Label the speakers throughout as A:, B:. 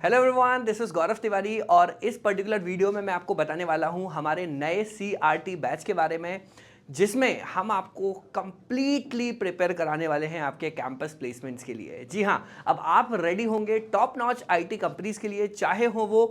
A: Hello everyone, this is Gaurav Tiwari और इस particular video में मैं आपको बताने वाला हूं हमारे नए CRT बैच के बारे में, जिसमें हम आपको कंप्लीटली प्रिपेयर कराने वाले हैं आपके कैंपस प्लेसमेंट्स के लिए। जी हाँ, अब आप रेडी होंगे टॉप नॉच IT कंपनीज के लिए, चाहे हो वो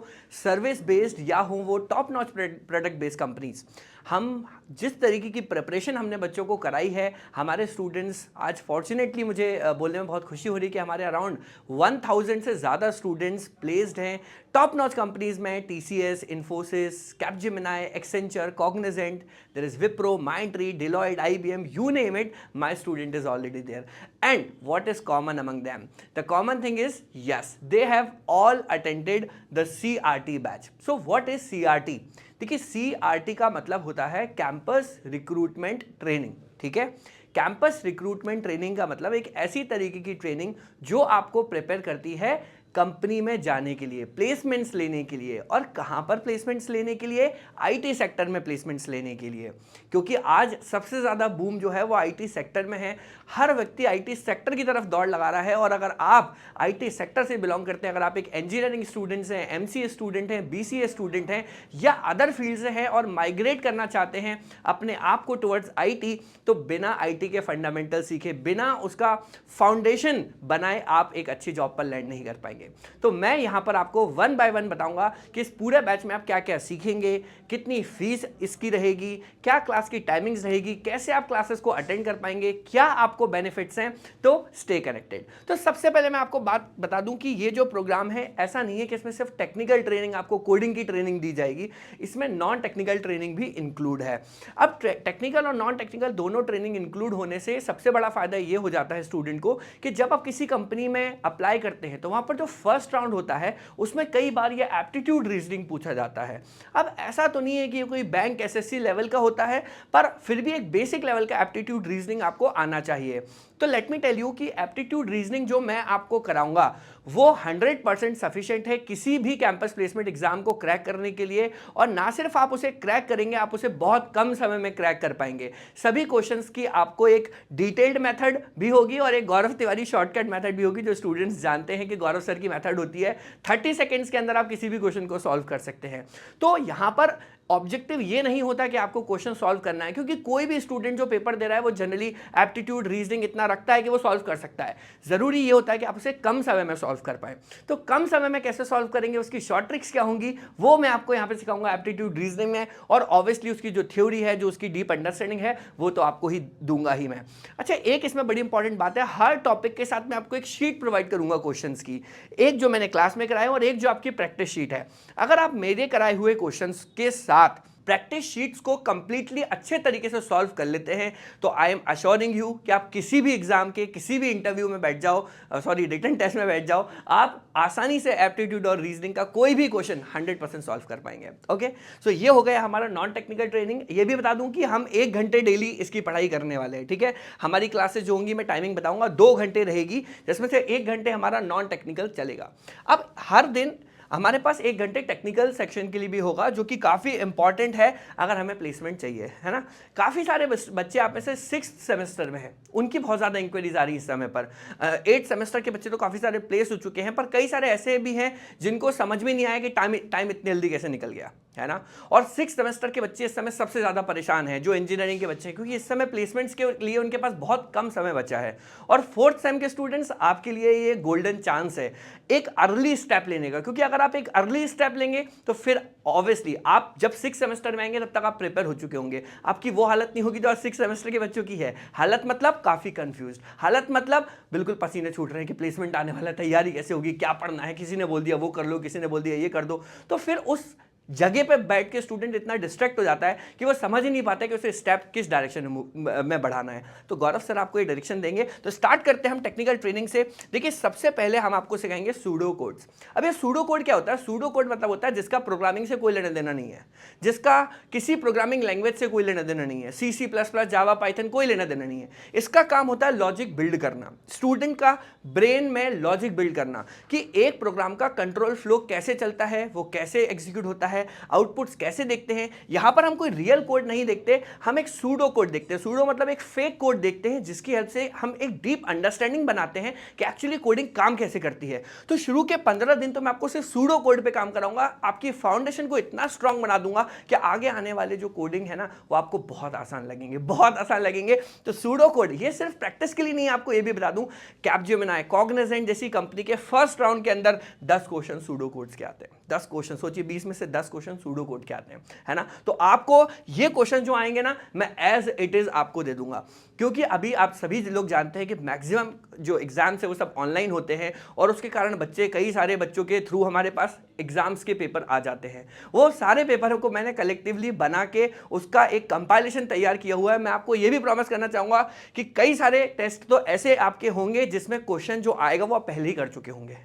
A: सर्विस बेस्ड या हो वो top notch product based companies. हम जिस तरीके की प्रिपरेशन हमने बच्चों को कराई है, हमारे स्टूडेंट्स आज फॉर्चुनेटली मुझे बोलने में बहुत खुशी हो रही है कि हमारे अराउंड 1000 से ज़्यादा स्टूडेंट्स प्लेस्ड हैं टॉप नॉच कंपनीज में। TCS, Infosys, Capgemini, Accenture, Cognizant, there is Wipro, Mindtree, Deloitte, IBM, you name it, my student is already there. And what is common among them? The common thing is, yes, they have all attended the CRT batch. So what is CRT? देखिए, CRT का मतलब होता है campus recruitment training. ठीक है, campus recruitment training का मतलब एक ऐसी तरीके की ट्रेनिंग जो आपको प्रिपेयर करती है कंपनी में जाने के लिए, प्लेसमेंट्स लेने के लिए। और कहां पर प्लेसमेंट्स लेने के लिए? IT सेक्टर में प्लेसमेंट्स लेने के लिए, क्योंकि आज सबसे ज़्यादा बूम जो है वो IT सेक्टर में है। हर व्यक्ति IT सेक्टर की तरफ दौड़ लगा रहा है। और अगर आप IT सेक्टर से बिलोंग करते हैं, अगर आप एक इंजीनियरिंग स्टूडेंट्स हैं, MCA स्टूडेंट हैं, BCA स्टूडेंट हैं या अदर फील्ड से हैं और माइग्रेट करना चाहते हैं अपने आप को टुवर्ड्स IT, तो बिना IT के फंडामेंटल सीखे, बिना उसका फाउंडेशन बनाए आप एक अच्छी जॉब पर लैंड नहीं कर पाएंगे। तो मैं यहां पर आपको वन बाय वन बताऊंगा कि इस पूरे बैच में आप क्या क्या सीखेंगे, कितनी फीस इसकी रहेगी, क्या क्लास की टाइमिंग्स रहेगी, कैसे आप क्लासेस को अटेंड कर पाएंगे, क्या आपको बेनिफिट्स हैं। तो स्टे कनेक्टेड। तो सबसे पहले मैं आपको बात बता दूं कि ये जो प्रोग्राम है, ऐसा नहीं है कि इसमें सिर्फ टेक्निकल ट्रेनिंग, आपको कोडिंग की ट्रेनिंग दी जाएगी, इसमें नॉन टेक्निकल ट्रेनिंग भी इंक्लूड है। अब टेक्निकल और नॉन टेक्निकल दोनों ट्रेनिंग इंक्लूड होने से सबसे बड़ा फायदा ये हो जाता है स्टूडेंट को कि जब आप किसी कंपनी में अप्लाई करते हैं तो वहां पर जो फर्स्ट राउंड होता है उसमें कई बार ये एप्टीट्यूड रीजनिंग पूछा जाता है। अब ऐसा तो नहीं है कि कोई बैंक SSC लेवल का होता है, पर फिर भी एक बेसिक लेवल का एप्टीट्यूड रीजनिंग आपको आना चाहिए। तो लेट मी टेल यू कि एप्टीट्यूड रीजनिंग जो मैं आपको कराऊंगा वो 100% सफिशिएंट है किसी भी कैंपस प्लेसमेंट एग्जाम को क्रैक करने के लिए। और ना सिर्फ आप उसे क्रैक करेंगे, आप उसे बहुत कम समय में क्रैक कर पाएंगे। सभी क्वेश्चंस की आपको एक डिटेल्ड मेथड भी होगी और एक गौरव तिवारी शॉर्टकट मेथड भी होगी, जो स्टूडेंट्स जानते हैं कि गौरव सर की मेथड होती है 30 सेकेंड्स के अंदर आप किसी भी क्वेश्चन को सॉल्व कर सकते हैं। तो यहां पर ऑब्जेक्टिव ये नहीं होता कि आपको क्वेश्चन सॉल्व करना है, क्योंकि कोई भी स्टूडेंट जो पेपर दे रहा है वो जनरली एप्टीट्यूड रीजनिंग इतना रखता है कि वो सॉल्व कर सकता है। जरूरी ये होता है कि आप उसे कम समय में सॉल्व कर पाए। तो कम समय में कैसे सॉल्व करेंगे, उसकी शॉर्ट ट्रिक्स क्या होंगी, वो मैं आपको यहाँ पे सिखाऊंगा एप्टीट्यूड रीजनिंग में। और ऑब्वियसली उसकी जो थ्योरी है, जो उसकी डीप अंडरस्टैंडिंग है, वो तो आपको ही दूंगा ही मैं। अच्छा, एक इसमें बड़ी इंपॉर्टेंट बात है, हर टॉपिक के साथ मैं आपको एक शीट प्रोवाइड करूंगा क्वेश्चन की, एक जो मैंने क्लास में कराया और एक जो आपकी प्रैक्टिस शीट है। अगर आप मेरे कराए हुए क्वेश्चन के साथ प्रैक्टिस शीट्स को कंप्लीटली अच्छे तरीके से सॉल्व कर लेते हैं तो आई एम अश्योरिंग यू कि आप किसी भी एग्जाम के किसी भी इंटरव्यू में बैठ जाओ, रिटन टेस्ट में बैठ जाओ, आप आसानी से एप्टीट्यूड और रीजनिंग का कोई भी क्वेश्चन 100% सॉल्व कर पाएंगे। ओके, सो ये हो गया हमारा नॉन टेक्निकल ट्रेनिंग। ये भी बता दूं कि हम 1 घंटे डेली इसकी पढ़ाई करने वाले हैं। ठीक है, हमारी क्लासेस जो होंगी, मैं टाइमिंग बताऊंगा, 2 घंटे रहेगी, जिसमें से 1 घंटे हमारा नॉन टेक्निकल चलेगा। अब हर दिन हमारे पास 1 घंटे टेक्निकल सेक्शन के लिए भी होगा, जो कि काफ़ी इंपॉर्टेंट है अगर हमें प्लेसमेंट चाहिए, है ना। काफ़ी सारे बच्चे आप में से 6th सेमेस्टर में हैं, उनकी बहुत ज़्यादा इंक्वायरीज आ रही है इस समय पर। 8th सेमेस्टर के बच्चे तो काफ़ी सारे प्लेस हो चुके हैं, पर कई सारे ऐसे भी हैं जिनको समझ में नहीं आया कि टाइम इतनी जल्दी कैसे निकल गया, है ना। और 6th सेमेस्टर के बच्चे इस समय सबसे ज़्यादा परेशान हैं, जो इंजीनियरिंग के बच्चे हैं, क्योंकि इस समय प्लेसमेंट्स के लिए उनके पास बहुत कम समय बचा है। और 4th सेम के स्टूडेंट्स, आपके लिए ये गोल्डन चांस है एक अर्ली स्टेप लेने का, क्योंकि अगर आप एक अर्ली स्टेप लेंगे तो फिर ऑब्वियसली आप जब 6th सेमेस्टर में आएंगे तब तक आप प्रिपेयर हो चुके होंगे। आपकी वो हालत नहीं होगी जो 6th सेमेस्टर के बच्चों की है। हालत मतलब काफ़ी कंफ्यूज, हालत मतलब बिल्कुल पसीने छूट रहे हैं कि प्लेसमेंट आने वाला है, तैयारी कैसे होगी, क्या पढ़ना है, किसी ने बोल दिया वो कर लो, किसी ने बोल दिया ये कर दो। तो फिर उस जगह पे बैठ के स्टूडेंट इतना डिस्ट्रैक्ट हो जाता है कि वो समझ ही नहीं पाता कि उसे स्टेप किस डायरेक्शन में बढ़ाना है। तो गौरव सर आपको ये डायरेक्शन देंगे। तो स्टार्ट करते हैं हम टेक्निकल ट्रेनिंग से। देखिए, सबसे पहले हम आपको सिखाएंगे सूडो कोड्स। अब ये सूडो कोड क्या होता है? सूडो कोड मतलब होता है जिसका प्रोग्रामिंग से कोई लेना देना नहीं है, जिसका किसी प्रोग्रामिंग लैंग्वेज से कोई लेना देना नहीं है, C++, जावा, पाइथन, कोई लेना देना नहीं है। इसका काम होता है लॉजिक बिल्ड करना, स्टूडेंट का ब्रेन में लॉजिक बिल्ड करना कि एक प्रोग्राम का कंट्रोल फ्लो कैसे चलता है, वो कैसे एग्जीक्यूट होता है, है, आउटपुट्स कैसे देखते हैं। यहां पर हम कोई रियल कोड नहीं देखते, हम एक सूडो कोड देखते हैं। सूडो मतलब एक फेक कोड देखते हैं जिसकी हेल्प से हम एक डीप अंडरस्टैंडिंग बनाते हैं कि एक्चुअली कोडिंग काम कैसे करती है। तो शुरू के 15 दिन तो मैं आपको सिर्फ सूडो कोड पे काम कराऊंगा, आपकी फाउंडेशन को इतना स्ट्रांग बना दूंगा कि आगे आने वाले जो कोडिंग है ना वो आपको बहुत आसान लगेंगे, बहुत आसान लगेंगे। तो सूडो कोड ये सिर्फ प्रैक्टिस के लिए नहीं, आपको ये भी बता दूं कैपजेमिनी, कॉग्निजेंट जैसी कंपनी के फर्स्ट राउंड के अंदर 10 क्वेश्चन सूडो कोड्स के आते हैं। 10 क्वेश्चन, सोचिए 20 में से 10 क्वेश्चन सूडो कोड के आते हैं, है ना। तो आपको ये क्वेश्चन जो आएंगे ना मैं एज इट इज आपको दे दूंगा, क्योंकि अभी आप सभी लोग जानते हैं कि मैक्सिमम जो एग्जाम्स है वो सब ऑनलाइन होते हैं और उसके कारण बच्चे, कई सारे बच्चों के थ्रू हमारे पास एग्जाम्स के पेपर आ जाते हैं। वो सारे पेपरों को मैंने कलेक्टिवली बना के उसका एक कंपाइलेशन तैयार किया हुआ है। मैं आपको ये भी प्रॉमिस करना चाहूंगा कि कई सारे टेस्ट तो ऐसे आपके होंगे जिसमें क्वेश्चन जो आएगा वो आप पहले ही कर चुके होंगे,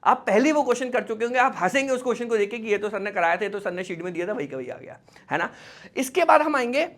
A: आप पहले वो क्वेश्चन कर चुके होंगे, आप हंसेंगे उस क्वेश्चन को देख के कि ये तो सर ने कराया था, तो सर ने शीट में दिया था, वही का वही आ गया, है ना। इसके बाद हम आएंगे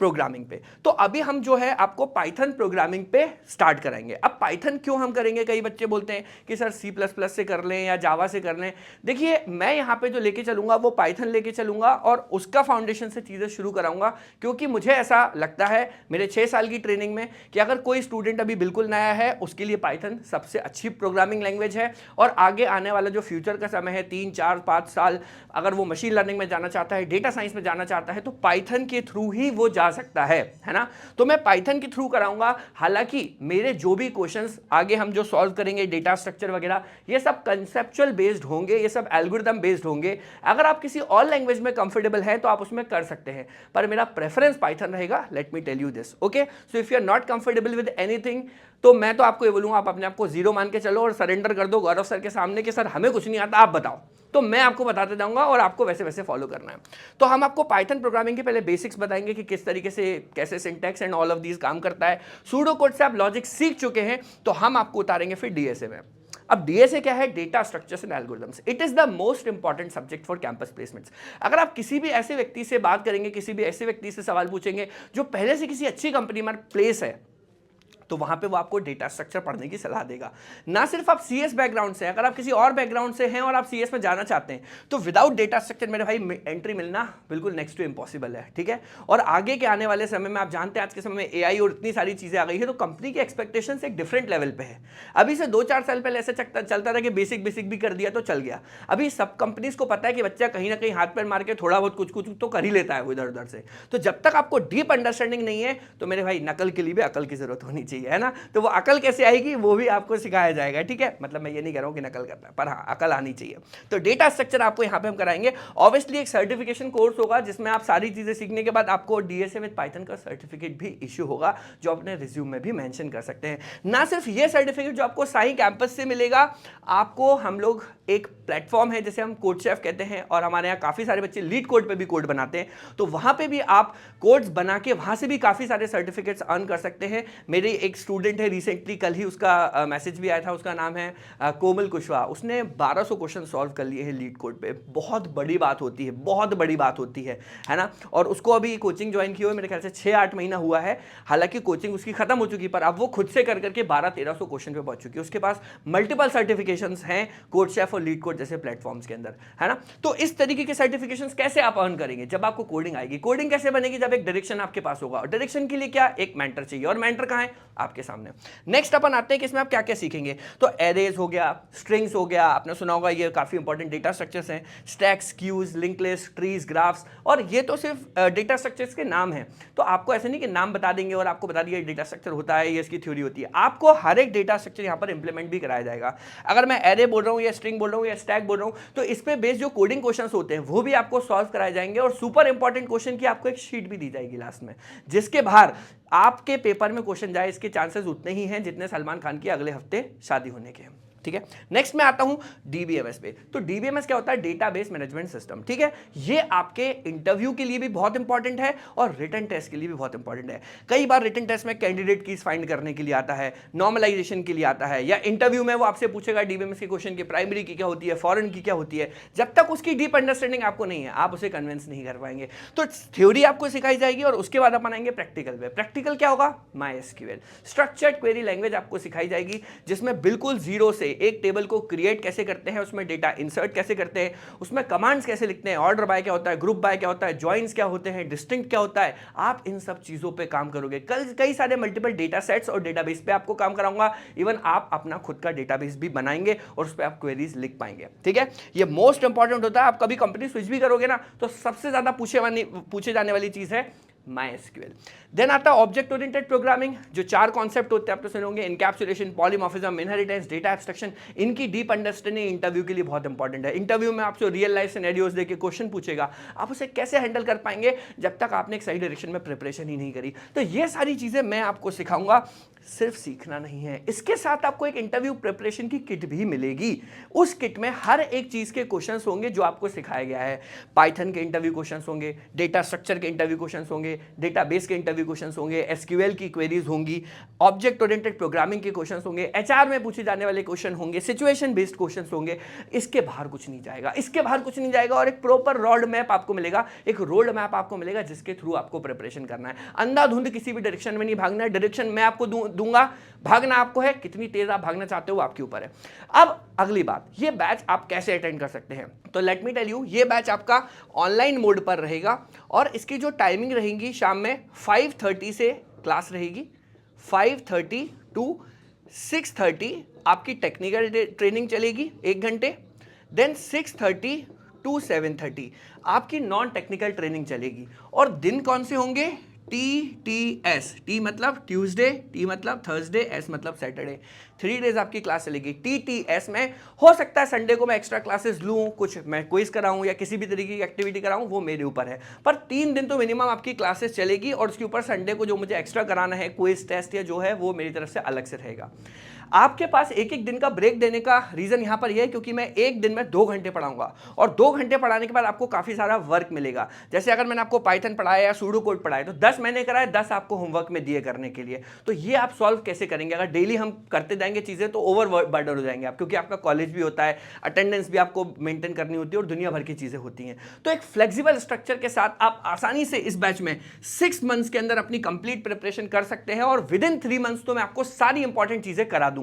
A: प्रोग्रामिंग पे। तो अभी हम जो है आपको पाइथन प्रोग्रामिंग पे स्टार्ट कराएंगे। अब पाइथन क्यों हम करेंगे, कई बच्चे बोलते हैं कि सर C++ से कर लें या जावा से कर लें। देखिए मैं यहाँ पे जो लेके चलूंगा वो पाइथन लेके चलूंगा और उसका फाउंडेशन से चीज़ें शुरू कराऊंगा, क्योंकि मुझे ऐसा लगता है मेरे 6 साल की ट्रेनिंग में कि अगर कोई स्टूडेंट अभी बिल्कुल नया है उसके लिए पाइथन सबसे अच्छी प्रोग्रामिंग लैंग्वेज है। और आगे आने वाला जो फ्यूचर का समय है 3, 4, 5 साल, अगर वो मशीन लर्निंग में जाना चाहता है, डेटा साइंस में जाना चाहता है, तो पाइथन के थ्रू ही वो जा सकता है ना। तो मैं पाइथन के थ्रू कराऊंगा। हालांकि मेरे जो भी क्वेश्चंस आगे हम जो सॉल्व करेंगे, डेटा स्ट्रक्चर वगैरह, ये सब कंसेप्चुअल बेस्ड होंगे, ये सब एल्गोरिथम बेस्ड होंगे। अगर आप किसी और लैंग्वेज में कंफर्टेबल है तो आप उसमें कर सकते हैं, पर मेरा प्रेफरेंस पाइथन रहेगा। Let me tell you this, okay. So if you are not comfortable with anything, तो मैं तो आपको ये बोलूंगा आप अपने आप को 0 मान के चलो और सरेंडर कर दो गौरव सर के सामने कि सर हमें कुछ नहीं आता, आप बताओ। तो मैं आपको बताते जाऊंगा और आपको वैसे वैसे फॉलो करना है। तो हम आपको पाइथन प्रोग्रामिंग के पहले बेसिक्स बताएंगे कि किस तरीके से, कैसे syntax and all of these काम करता है। सूडो कोड से आप लॉजिक सीख चुके हैं, तो हम आपको उतारेंगे फिर डीएसए में। अब डीएसए क्या है? Data structures and algorithms. It is the most important subject for campus placements. अगर आप किसी भी ऐसे व्यक्ति से बात करेंगे, किसी भी ऐसे व्यक्ति से सवाल पूछेंगे जो पहले से किसी अच्छी कंपनी में प्लेस है, तो वहां पे वो आपको डेटा स्ट्रक्चर पढ़ने की सलाह देगा। ना सिर्फ आप सीएस बैकग्राउंड से, अगर आप किसी और बैकग्राउंड से हैं और आप सीएस में जाना चाहते हैं, तो विदाउट डेटा स्ट्रक्चर मेरे भाई एंट्री मिलना बिल्कुल नेक्स्ट टू इम्पॉसिबल है, ठीक है। और आगे के आने वाले समय में आप जानते हैं आज के समय में एआई और इतनी सारी चीजें आ गई है, तो कंपनी की एक्सपेक्टेशन एक डिफरेंट लेवल पे है। अभी से 2-4 साल पहले ऐसे चलता था कि बेसिक भी कर दिया तो चल गया। अभी सब कंपनीज को पता है कि बच्चा कहीं ना कहीं हाथ पैर मार के थोड़ा बहुत कुछ कुछ तो कर ही लेता है इधर उधर से। तो जब तक आपको डीप अंडरस्टैंडिंग नहीं है, तो मेरे भाई नकल के लिए भी अकल की जरूरत होनी चाहिए, है ना। तो वो अकल कैसे आएगी वो भी आपको सिखाया जाएगा, ठीक है। मतलब मैं ये नहीं कह रहा हूं कि नकल करना है, पर हाँ अकल आनी चाहिए। तो डेटा स्ट्रक्चर आपको यहां पे हम कराएंगे। ऑब्वियसली एक सर्टिफिकेशन कोर्स होगा जिसमें आप सारी चीजें सीखने के बाद आपको डीएसए विद पाइथन का सर्टिफिकेट भी इश्यू होगा, जो अपने रिज्यूम में भी मेंशन कर सकते हैं। ना सिर्फ ये सर्टिफिकेट जो आपको साई कैंपस से मिलेगा, आपको हम लोग एक प्लेटफॉर्म है जिसे हम कोड शेफ कहते हैं, और हमारे यहाँ काफी सारे बच्चे लीड कोड पे भी कोड बनाते हैं, तो वहां पे भी आप कोड्स बना के वहां से भी काफी सारे सर्टिफिकेट्स अर्न कर सकते हैं। मेरे एक स्टूडेंट है, रिसेंटली कल ही उसका मैसेज भी आया था, उसका नाम है कोमल कुशवाहा। उसने 1200 क्वेश्चन सॉल्व कर लिए हैं लीड कोड पे। बहुत बड़ी बात होती है, बहुत बड़ी बात होती है ना। और उसको अभी कोचिंग ज्वाइन की हुई मेरे ख्याल से 6-8 महीना हुआ है। हालांकि कोचिंग उसकी खत्म हो चुकी, पर अब वो खुद से कर करके 1200-1300 क्वेश्चन पे पहुंच चुकी है। उसके पास मल्टीपल सर्टिफिकेशंस हैं कोड शेफ और लीड कोड जैसे प्लेटफॉर्म्स के अंदर, है ना। तो इस तरीके के सर्टिफिकेशंस कैसे आप अर्न करेंगे? जब आपको कोडिंग आएगी। कोडिंग कैसे बनेगी? जब एक डायरेक्शन आपके पास होगा, और डायरेक्शन के लिए क्या? एक मेंटर चाहिए, और मेंटर कहां है? आपके सामने। नेक्स्ट अपन आते हैं कि इसमें आप क्या क्या सीखेंगे। तो एरेज हो गया, स्ट्रिंग्स हो गया, आपने सुना होगा ये काफी इंपॉर्टेंट डेटा स्ट्रक्चर्स हैं, stacks, queues, link list, trees, graphs. और ये तो सिर्फ डेटा स्ट्रक्चर्स के नाम हैं, तो आपको ऐसे नहीं कि नाम बता देंगे और आपको बता दिया डेटा स्ट्रक्चर होता है, ये इसकी थ्योरी होती है। आपको हर एक डेटा स्ट्रक्चर यहाँ पर इंप्लीमेंट भी कराया जाएगा। अगर मैं एरे बोल रहा हूँ या स्ट्रिंग बोल रहा हूँ या स्टैक बोल रहा हूँ, तो इस पे बेस्ड जो कोडिंग क्वेश्चंस होते हैं वो भी आपको सॉल्व कराए जाएंगे। और सुपर इंपॉर्टेंट क्वेश्चन की आपको एक शीट भी दी जाएगी लास्ट में, जिसके बाहर आपके पेपर में क्वेश्चन जाए, इसके चांसेस उतने ही हैं जितने सलमान खान की अगले हफ्ते शादी होने के हैं, ठीक है। नेक्स्ट मैं आता हूं डीबीएमएस पे। तो डीबीएमएस क्या होता है? डेटाबेस मैनेजमेंट सिस्टम, ठीक है। ये आपके इंटरव्यू के लिए भी बहुत इंपॉर्टेंट है और रिटन टेस्ट के लिए भी बहुत इंपॉर्टेंट है। कई बार रिटन टेस्ट में कैंडिडेट कीज फाइंड करने के लिए आता है, नॉर्मलाइजेशन के लिए आता है, या इंटरव्यू में वो आपसे पूछेगा डीबीएमएस के क्वेश्चन की प्राइमरी की क्या होती है, फॉरेन की क्या होती है। जब तक उसकी डीप अंडरस्टैंडिंग आपको नहीं है, आप उसे कन्विंस नहीं कर पाएंगे। तो थ्योरी आपको सिखाई जाएगी और उसके बाद अपन आएंगे प्रैक्टिकल पे। प्रैक्टिकल क्या होगा? My SQL, structured query language आपको सिखाई जाएगी, जिसमें बिल्कुल जीरो से एक टेबल को क्रिएट कैसे करते हैं, उसमें डेटा इंसर्ट कैसे करते हैं, उसमें कमांड्स कैसे लिखते हैं, ऑर्डर बाय क्या होता है, ग्रुप बाय क्या होता है, जॉइंस क्या होते हैं, डिस्टिंक्ट क्या होता है, आप इन सब चीजों पे काम करोगे। कल कई सारे मल्टीपल डेटा सेट्स और डेटाबेस पे आपको काम कराऊंगा। इवन आप अपना खुद का डेटाबेस भी बनाएंगे और उस पर आप क्वेरीज लिख पाएंगे। ठीक है, ये मोस्ट इंपॉर्टेंट होता है। आप कभी कंपनी स्विच भी करोगे ना, तो सबसे ज्यादा पूछे जाने वाली चीज है MySQL। देन आता है ऑब्जेक्ट ओरिएंटेड प्रोग्रामिंग। जो 4 कॉन्सेप्ट होते हैं आप तो सुने होंगे, encapsulation, polymorphism, inheritance, data abstraction. इनकी डीप अंडरस्टैंडिंग इंटरव्यू के लिए बहुत इंपॉर्टेंट है। इंटरव्यू में आपसे रियल लाइफ सिनेरियोस देके क्वेश्चन पूछेगा, आप उसे कैसे हैंडल कर पाएंगे जब तक आपने एक सही डायरेक्शन में प्रिपरेशन ही नहीं करी। तो ये सारी चीजें मैं आपको सिखाऊंगा, सिर्फ सीखना नहीं है, इसके साथ आपको एक इंटरव्यू प्रिपरेशन की किट भी मिलेगी। उस किट में हर एक चीज के क्वेश्चंस होंगे जो आपको सिखाया गया है। पाइथन के इंटरव्यू क्वेश्चंस होंगे, डेटा स्ट्रक्चर के इंटरव्यू क्वेश्चंस होंगे, डेटाबेस के इंटरव्यू क्वेश्चंस होंगे, एसक्यूएल की क्वेरीज होंगी, ऑब्जेक्ट ओरिएंटेड प्रोग्रामिंग के क्वेश्चंस होंगे, एचआर में पूछे जाने वाले क्वेश्चन होंगे, सिचुएशन बेस्ड क्वेश्चंस होंगे। इसके बाहर कुछ नहीं जाएगा, इसके बाहर कुछ नहीं जाएगा। और एक प्रॉपर रोड मैप आपको मिलेगा, एक रोड मैप आपको मिलेगा जिसके थ्रू आपको प्रिपरेशन करना है। अंधाधुंध किसी भी डायरेक्शन में नहीं भागना है, डायरेक्शन मैं आपको दूंगा, भागना आपको है। कितनी तेज आप भागना चाहते हो आपके ऊपर है। अब अगली बात, ये बैच आप कैसे अटेंड कर सकते हैं, तो लेट मी टेल यू, ये बैच आपका ऑनलाइन मोड पर रहेगा और इसकी जो टाइमिंग रहेगी, शाम में 5:30 से क्लास रहेगी, 5:30 टू 6:30 आपकी टेक्निकल ट्रेनिंग चलेगी 1 घंटे। देन 6:30 टू 7:30 आपकी नॉन टेक्निकल ट्रेनिंग चलेगी। और दिन कौन से होंगे, TTS, T मतलब ट्यूसडे, T मतलब थर्सडे, S मतलब सैटरडे। 3 डेज आपकी क्लास चलेगी। TTS में हो सकता है संडे को मैं एक्स्ट्रा क्लासेस लूँ, कुछ मैं क्विज कराऊँ या किसी भी तरीके की एक्टिविटी कराऊँ, वो मेरे ऊपर है। पर 3 दिन तो मिनिमम आपकी क्लासेस चलेगी और उसके ऊपर संडे को जो मुझे एक्स्ट्रा कराना है, क्विज टेस्ट या जो है, वो मेरी तरफ से अलग से रहेगा। आपके पास एक एक दिन का ब्रेक देने का रीजन यहां पर यह है क्योंकि मैं एक दिन में 2 घंटे पढ़ाऊंगा और 2 घंटे पढ़ाने के बाद आपको काफी सारा वर्क मिलेगा। जैसे अगर मैंने आपको पाइथन पढ़ाया या सूडो कोड पढ़ाया तो 10 मैंने कराए, 10 आपको होमवर्क में दिए करने के लिए। तो ये आप सॉल्व कैसे करेंगे, अगर डेली हम करते जाएंगे चीजें तो ओवर बर्डन हो जाएंगे आप, क्योंकि आपका कॉलेज भी होता है, अटेंडेंस भी आपको मेंटेन करनी होती है और दुनिया भर की चीजें होती हैं। तो एक फ्लेक्सिबल स्ट्रक्चर के साथ आप आसानी से इस बैच में 6 मंथ्स के अंदर अपनी कंप्लीट प्रिपरेशन कर सकते हैं और विद इन 3 मंथ्स तो मैं आपको सारी इंपॉर्टेंट चीजें करा दूंगा।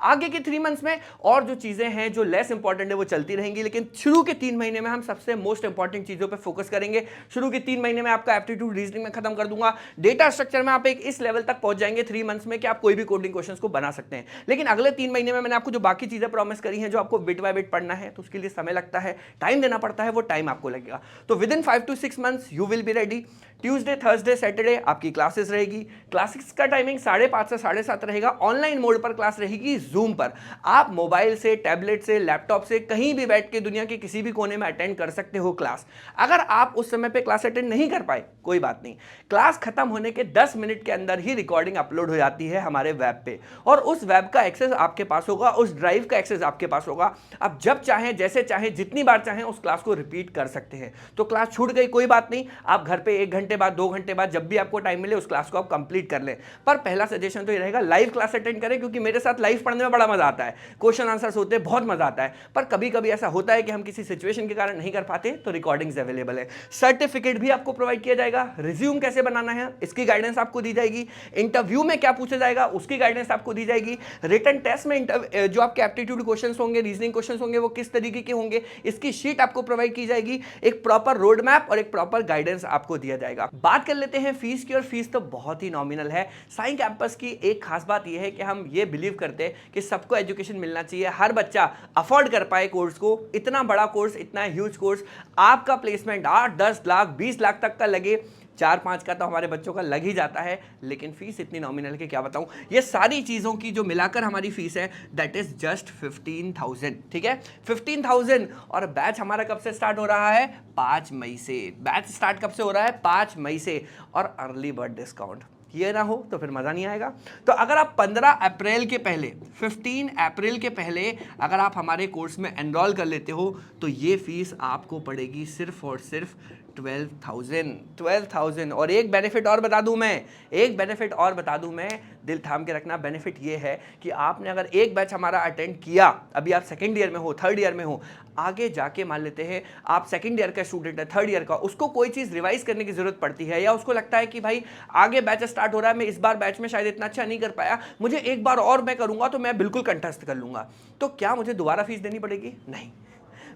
A: आगे के 3 मंथ्स में और जो चीजें हैं जो लेस इंपॉर्टेंट है वो चलती रहेंगी, लेकिन शुरू के 3 महीने में हम सबसे मोस्ट इंपॉर्टेंट चीजों पे फोकस करेंगे। शुरू के 3 महीने में आपका एप्टीट्यूड रीजनिंग में खत्म कर दूंगा, डेटा स्ट्रक्चर में आप एक इस लेवल तक पहुंच जाएंगे 3 मंथ्स में कि आप कोई भी कोडिंग क्वेश्चंस को बना सकते हैं। लेकिन अगले 3 महीने में मैंने आपको जो बाकी चीजें प्रॉमिस करी हैं, जो आपको बिट बाय बिट पढ़ना है, तो उसके लिए समय लगता है, टाइम देना पड़ता है, वो टाइम आपको लगेगा। तो with in 5 to 6 months you will be ready. Tuesday, Thursday, Saturday आपकी क्लासेस रहेगी। क्लासेस का टाइमिंग 5:30 से 7:30 रहेगा। ऑनलाइन मोड पर क्लास रहेगी जूम पर। आप मोबाइल से, टैबलेट से, लैपटॉप से कहीं भी बैठ के दुनिया के किसी भी कोने में अटेंड कर सकते हो क्लास। अगर आप उस समय पे क्लास अटेंड नहीं कर पाए कोई बात नहीं, क्लास खत्म होने के 10 मिनट के अंदर ही रिकॉर्डिंग अपलोड हो जाती है हमारे वेब पे और उस वेब का एक्सेस आपके पास होगा, उस ड्राइव का एक्सेस आपके पास होगा। आप जब चाहें, जैसे चाहें, जितनी बार चाहें उस क्लास को रिपीट कर सकते हैं। तो क्लास छूट गई कोई बात नहीं, आप घर पे 1 घंटे बाद, 2 घंटे बाद, जब भी आपको टाइम मिले उस क्लास को आप कंप्लीट कर लें। पर पहला सजेशन तो ये रहेगा, लाइव क्लास अटेंड करें, क्योंकि मेरे साथ लाइव पढ़ने में बड़ा मजा आता है, क्वेश्चन आंसर्स होते हैं, बहुत मजा आता है। पर कभी कभी ऐसा होता है कि हम किसी सिचुएशन के कारण नहीं कर पाते, तो रिकॉर्डिंग्स अवेलेबल है। सर्टिफिकेट भी आपको प्रोवाइड किया जाएगा। रिज्यूम कैसे बनाना है इसकी गाइडेंस आपको दी जाएगी। इंटरव्यू में क्या पूछा जाएगा उसकी गाइडेंस आपको दी जाएगी। रिटन टेस्ट में जो आपके एप्टीट्यूड क्वेश्चंस होंगे, रीजनिंग क्वेश्चंस होंगे, वो किस तरीके के होंगे इसकी शीट आपको प्रोवाइड की जाएगी। एक प्रॉपर रोड मैप और एक प्रॉपर गाइडेंस आपको दिया जाएगा। बात कर लेते हैं फीस की, और फीस तो बहुत ही नॉमिनल है। साई कैंपस की एक खास बात यह है कि हम ये बिलीव करते हैं कि सबको एजुकेशन मिलना चाहिए, हर बच्चा अफोर्ड कर पाए कोर्स को। इतना बड़ा कोर्स, इतना ह्यूज कोर्स, आपका प्लेसमेंट 8, 10 लाख, 20 लाख तक का लगे, 4-5 का तो हमारे बच्चों का लग ही जाता है, लेकिन फीस इतनी नॉमिनल के क्या बताऊं। ये सारी चीजों की जो मिलाकर हमारी फीस है दैट इज जस्ट 15,000। ठीक है, 15,000। और बैच हमारा कब से स्टार्ट हो रहा है? 5 मई से। बैच स्टार्ट कब से हो रहा है? 5 मई से। और अर्ली बर्ड डिस्काउंट ये ना हो तो फिर मज़ा नहीं आएगा। तो अगर आप 15 अप्रैल के पहले, 15 अप्रैल के पहले अगर आप हमारे कोर्स में एनरोल कर लेते हो तो ये फीस आपको पड़ेगी सिर्फ और सिर्फ 12,000 और एक बेनिफिट और बता दूं मैं, दिल थाम के रखना। बेनिफिट ये है कि आपने अगर एक बैच हमारा अटेंड किया, अभी आप सेकंड ईयर में हो, थर्ड ईयर में हो, आगे जाके मान लेते हैं आप सेकंड ईयर का स्टूडेंट है, थर्ड ईयर का, उसको कोई चीज़ रिवाइज करने की जरूरत पड़ती है या उसको लगता है कि भाई आगे बैच स्टार्ट हो रहा है, मैं इस बार बैच में शायद इतना अच्छा नहीं कर पाया, मुझे एक बार और मैं करूंगा तो मैं बिल्कुल कंठस्थ कर लूंगा, तो क्या मुझे दोबारा फीस देनी पड़ेगी? नहीं,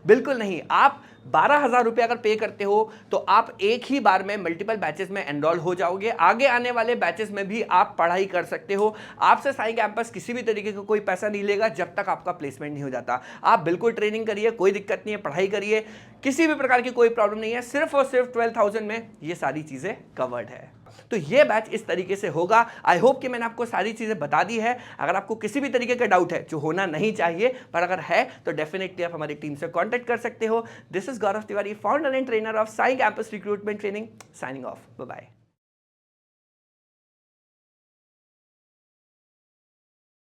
A: बिल्कुल नहीं। आप 12,000 रुपये अगर पे करते हो तो आप एक ही बार में मल्टीपल बैचेस में एनरोल हो जाओगे। आगे आने वाले बैचेस में भी आप पढ़ाई कर सकते हो। आपसे साई कैंपस किसी भी तरीके का कोई पैसा नहीं लेगा जब तक आपका प्लेसमेंट नहीं हो जाता। आप बिल्कुल ट्रेनिंग करिए, कोई दिक्कत नहीं है, पढ़ाई करिए, किसी भी प्रकार की कोई प्रॉब्लम नहीं है। सिर्फ और सिर्फ 12,000 में ये सारी चीज़ें कवर्ड है। तो ये बैच इस तरीके से होगा। आई होप कि मैंने आपको सारी चीज़ें बता दी है। अगर आपको किसी भी तरीके का डाउट है, जो होना नहीं चाहिए पर अगर है, तो डेफिनेटली आप हमारी टीम से कांटेक्ट कर सकते हो। This is Gaurav Tiwari, founder and trainer of Sai campus recruitment training, signing off. Bye bye.